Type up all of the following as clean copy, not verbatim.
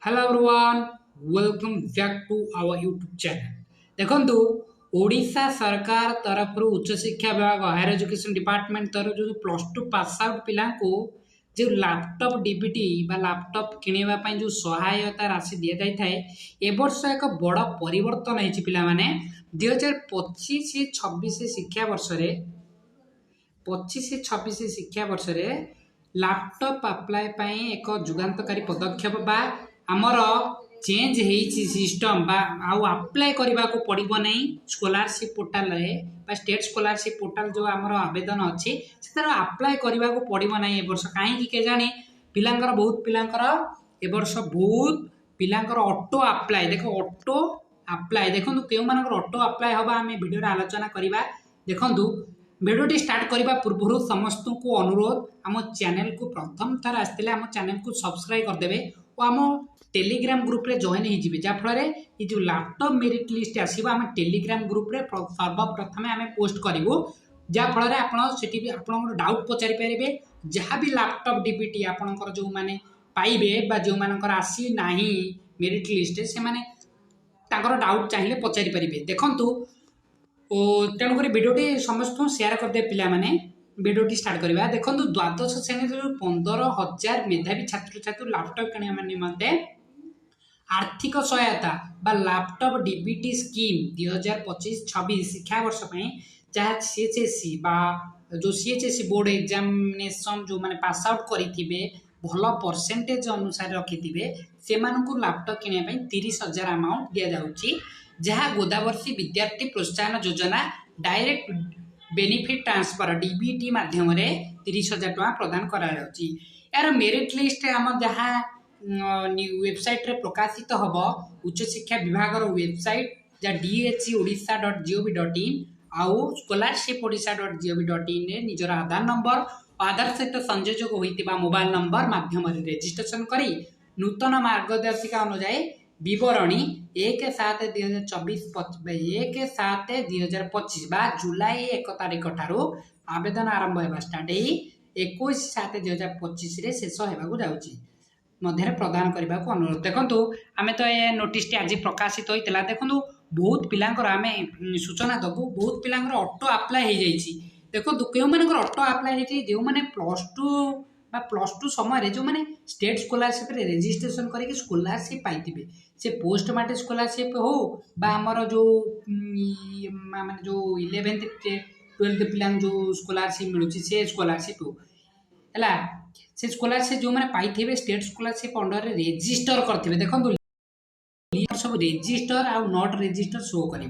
Hello everyone, welcome back to our YouTube channel. देखो ओडिशा सरकार तरफ उच्च शिक्षा विभाग हायर एजुकेशन डिपार्टमेंट तरफ जो प्लस टू पास आउट पिला को जो लैपटॉप डीबीटी बा लैपटॉप किणवा जो सहायता राशि दि जाए था ए वर्ष एक बड़ परिवर्तन होती पिला माने 2025-26 शिक्षा वर्ष रे 25-26 शिक्षा वर्ष रे लैपटॉप अप्लाई पाई एक जुगांतकारी पदक्षेप बा आमर चेंज होती सिस्टम बा आउ अप्लाई करने को पड़ो नहीं स्कॉलरशिप पोर्टाल रे बा स्टेट स्कॉलरशिप पोर्टाल जो आमर आवेदन अच्छी से अप्लाई करने को पड़ो नहीं ए वर्ष कहीं के जानी पिलांकर बहुत पिलांकर ए वर्ष बहुत पिलांकर ऑटो अप्लाई देखो ऑटो अप्लाई देखो क्यों मानकर ऑटो अप्लाई हवा आम वीडियो आलोचना करवा देखु भिडियोटी स्टार्ट करने पूर्व समस्त को अनुरोध आम चैनल को प्रथम थर आसते आम चैनल को सब्सक्राइब करदे और आम टेलीग्राम ग्रुप रे जॉइन हो जहाँफल ये जो लैपटॉप मेरिट लिस्ट आसो आम टेलीग्राम ग्रुप रे सर्वप्रथम आम पोस्ट करूँ जहाँफल आप डाउट पचारि पारे जहाँ भी लैपटॉप डीबीटी आपंकर जो मैंने पाइबे जो मानकर आसी ना मेरिट लिस्ट से डाउट चाहिए पचारि पारे देखु तेणुक भिडियोटी समस्त सेयार करदे पिला माने भिडियोटी स्टार्ट करवा देखो द्वादश श्रेणी जो 15,000 मेधावी छात्र छात्री लैपटॉप किणवा निमंते आर्थिक सहायता बा लैपटॉप डीबीटी स्कीम 2025-26 शिक्षा वर्ष जहाँ सीएचएससी बा जो सीएचएससी बोर्ड एग्जामिनेशन जो माने पास आउट करिथिबे भल परसेंटेज अनुसार रखिथिबे से लैपटॉप किणवा 30,000 अमाउंट दि जाउची जहाँ गोदावर्षी विद्यार्थी प्रोत्साहन योजना डायरेक्ट बेनिफिट ट्रांसफर डीबीटी माध्यम 30,000 टका प्रदान करा जाउची यार मेरिट लिस्ट आम जहाँ वेबसाइट रे प्रकाशित हम उच्च शिक्षा विभाग वेबसाइट जहाँ dheodisha.gov.in आउ scholarship.odisha.gov.in निजर आधार नंबर आधार सहित संयोजक होता मोबाइल नंबर माध्यम रेजिस्ट्रेशन करी नूतन मार्गदर्शिका अनुसार विवरणी 1/7/2024 1/7/2025 बा जुलाई 1 तारिख ठारू आवेदन आरंभ होगा स्टार्ट 21/7/2025 शेष होगा जाऊँगी मध्य प्रदान करने को अनुरोध देखो आम तो ये नोटिस आज प्रकाशित होता देखो बहुत पिलांकर आम सूचना दबू बहुत पिलांकर ऑटो अप्लाई हो जाइए देखो क्यों मानकर ऑटो अप्लाई होती जो मैंने प्लस टू समय जो मैंने स्टेट स्कॉलरशिप रे रजिस्ट्रेशन करके स्कॉलरशिप पाइबे से पोस्ट मैट्रिक स्कॉलरशिप हो आमर जो माने जो 11th 12th पिला जो स्कॉलरशिप मिलूँ से स्कॉलरशिप हो है से स्कॉलरशिप जो मैंने पाइबे स्टेट स्कॉलरशिप अंडर रेजिस्टर करेंगे देखो सब रेजिस्टर आउ नॉट रेजिस्टर शो कर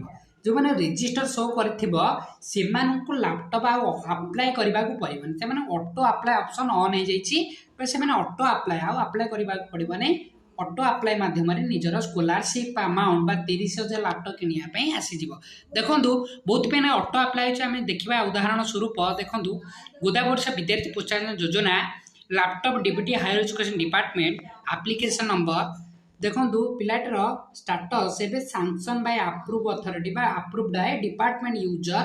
जो मैंने रेजिस्टर शो कर लैपटॉप अप्लाई करने को पड़े से ऑटो अप्लाई ऑप्शन ऑन हो जाए ऑटो अप्लाई अप्लाई करने को पड़ो नहीं ऑटो अप्लाई मध्यम निजर स्कॉलरशिप अमाउंट बा 30,000 लैपटॉप किनापी आसीज देखो बहुत पे ऑटो अप्लाई आम देखा उदाहरण स्वरूप देखो गोदावर्षा Vidyarthi Protsahan Yojana laptop DBT higher education department application number देखो पिलाटर स्टाटस एवं सैंक्शन बाय अप्रूव अथॉरिटी बा अप्रूव्ड है डिपार्टमेंट यूजर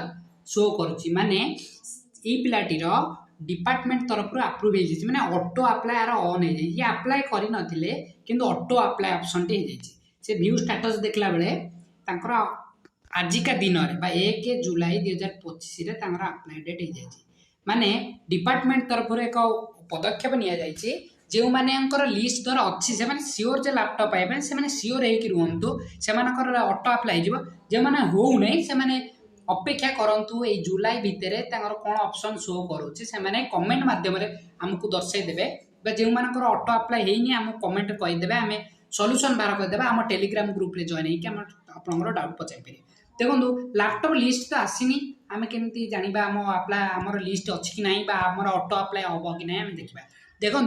शो करुच्ची माने ये पिलाटीर डिपार्टमेंट तरफ अप्रूव हो माने ऑटो अप्लाई यार ऑन हो जाए अप्लाई करनथिले किंतु ऑटो अप्लाई ऑप्शन टे हो से व्यू स्टाटस देखला बेले तांकर आजिका दिन में 1 जुलाई 2025 अप्लाई डेट हो जाए माने डिपार्टमेंट तरफ एक पदक्षेप नि जाइए जो मानकर लिस्ट द्वारा अच्छी से सियोर जो लैपटॉप पाइबे से सियोर हो से ऑटो अप्लाई जो मैंने हो नहीं से अपेक्षा करूँ ये जुलाई भितर कौन ऑप्शन शो करुच्चे से कमेंट मध्यम आमको दर्शाईदेवे जो मानकर ऑटो अप्लाई होनी आम कमेंट कहीदेवे आम सॉल्यूशन बाहर करदे आम टेलीग्राम ग्रुप रे जॉइन होकर डाउट पचारि पारे देखो लैपटॉप लिस्ट तो आसनी आम केमती जाना आम अप्लाई आमर लिस्ट अच्छी कि ना आमर ऑटो अप्लाई हम कि ना देखा देखो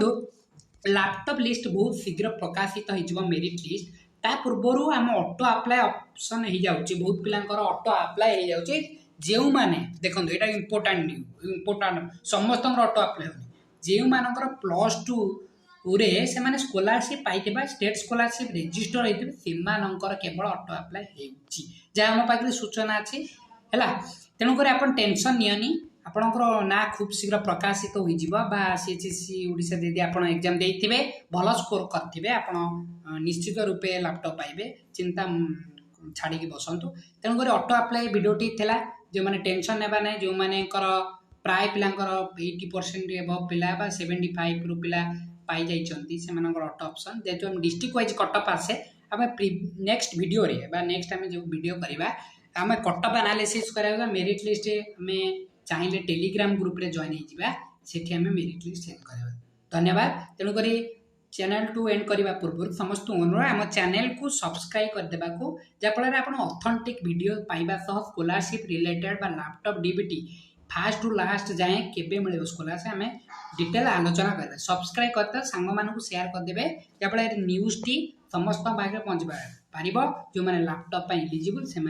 लैपटॉप लिस्ट बहुत शीघ्र प्रकाशित हो मेरिट लिस्ट ता पूर्व आम ऑटो अप्लाई ऑप्शन हो जाऊँगी बहुत पिलांकर ऑटो अप्लाई हो जाऊँगी जो मैंने देखो यहाँ इम्पोर्टाट समस्त ऑटो अप्लाई हो जो मानकर +2 रे से स्कॉलरशिप पाई स्टेट स्कॉलरशिप रजिस्टर होते केवल ऑटो अप्लाई हो जहाँ आम पाखे सूचना अच्छी है तेणुक आप टेंशन नियनी ଆପଣଙ୍କର ନାଁ ଖୁବ୍ ଶୀଘ୍ର ପ୍ରକାଶିତ ହୋଇଯିବ ବା CHSC ଓଡ଼ିଶା ଯଦି ଆପଣ ଏକ୍ଜାମ୍ ଦେଇଥିବେ ଭଲ ସ୍କୋର କରିଥିବେ ଆପଣ ନିଶ୍ଚିତ ରୂପେ ଲାପଟପ୍ ପାଇବେ ଚିନ୍ତା ଛାଡ଼ିକି ବସନ୍ତୁ। ତେଣୁକରି ଅଟୋ ଆପ୍ଲାଏ ଭିଡ଼ିଓଟି ଥିଲା ଯେଉଁମାନେ ଟେନସନ୍ ନେବା ନାହିଁ ଯେଉଁମାନଙ୍କର ପ୍ରାୟ ପିଲାଙ୍କର 80% ଏଭବ୍ ପିଲା ବା 75ରୁ ପିଲା ପାଇଯାଇଛନ୍ତି ସେମାନଙ୍କର ଅଟୋ ଅପସନ୍ ଯେହେତୁ ଆମେ ଡିଷ୍ଟ୍ରିକ୍ଟ ୱାଇଜ୍ କଟଅଫ୍ ଆସେ ଆମେ ନେକ୍ସଟ ଭିଡ଼ିଓରେ ବା ନେକ୍ସଟ ଆମେ ଯେଉଁ ଭିଡ଼ିଓ କରିବା ଆମେ କଟଅଫ୍ ଆନାଲିସିସ୍ କରିବା ମେରିଟ୍ ଲିଷ୍ଟ ଆମେ ଚାହିଁଲେ टेलीग्राम ग्रुप रे जॉइन ହେଇଯିବା ସେଠି ଆମେ ମେରିଟ୍ ଲିଷ୍ଟ ସେଣ୍ଡ କରିବା। ଧନ୍ୟବାଦ। ତେଣୁକରି चैनल टू एंड करने पूर्व समस्त अनुरोध आम चैनल को सब्सक्राइब करदेवाक जहाँफल आप ऑथेंटिक वीडियो पाइबा स्कॉलरशिप रिलेटेड बा laptop DBT fast to last जाए केबे मिले स्कॉलरशिप आम डिटेल आलोचना करें सब्सक्राइब करते सांग मानू शेयर करदे जहाँफल न्यूज टी समस्त पाखे पहुँच पार जो मैंने लैपटॉप एलिजिबल से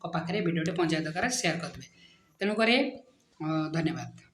पाखे भिडियो पहुँचा दरकार शेयर करदे तेणुक धन्यवाद।